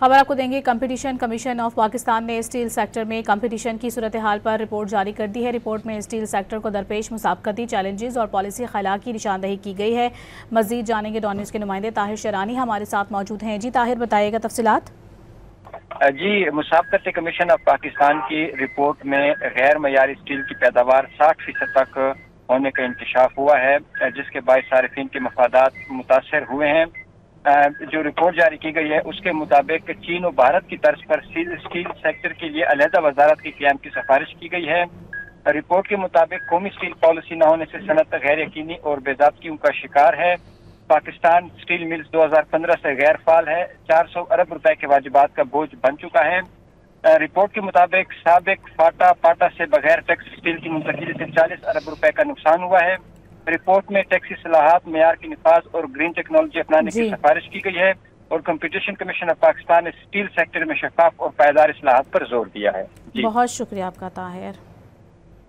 खबर आपको देंगे। कंपटीशन कमीशन ऑफ पाकिस्तान ने स्टील सेक्टर में कंपटीशन की सूरत हाल पर रिपोर्ट जारी कर दी है। रिपोर्ट में स्टील सेक्टर को दरपेश मुसाबकती चैलेंजेस और पॉलिसी खला की निशानदही की गई है। मजीद जानेंगे डॉन न्यूज़ के नुमाइंदे ताहिर शरानी हमारे साथ मौजूद हैं। जी ताहिर, बताइएगा तफसीलात। जी, मुसाबकती कमीशन ऑफ पाकिस्तान की रिपोर्ट में गैर मयारी स्टील की पैदावार 60% तक होने का इंकशाफ हुआ है, जिसके बायस सारिफिन के मफादात मुतासर हुए हैं। जो रिपोर्ट जारी की गई है उसके मुताबिक चीन और भारत की तर्ज पर स्टील सेक्टर के लिए अलहदा वजारत के क़याम की सिफारिश की गई है। रिपोर्ट के मुताबिक कौमी स्टील पॉलिसी न होने से सनत गैर यकीनी और बेज़ाब्तियों का शिकार है। पाकिस्तान स्टील मिल्स 2015 से गैर फाल है। 400 अरब रुपए के वाजिबात का बोझ बन चुका है। रिपोर्ट के मुताबिक साबिक पाटा से बगैर टैक्स स्टील की मुंतकिली से 40 अरब रुपए का नुकसान हुआ है। रिपोर्ट में टैक्सी सलाहत, मेयार की निफाज और ग्रीन टेक्नोलॉजी अपनाने की सिफारिश की गई है और कंपटीशन कमीशन ऑफ पाकिस्तान ने स्टील सेक्टर में शफाफ और पायदार इस्लाहात पर जोर दिया है। बहुत शुक्रिया आपका ताहिर।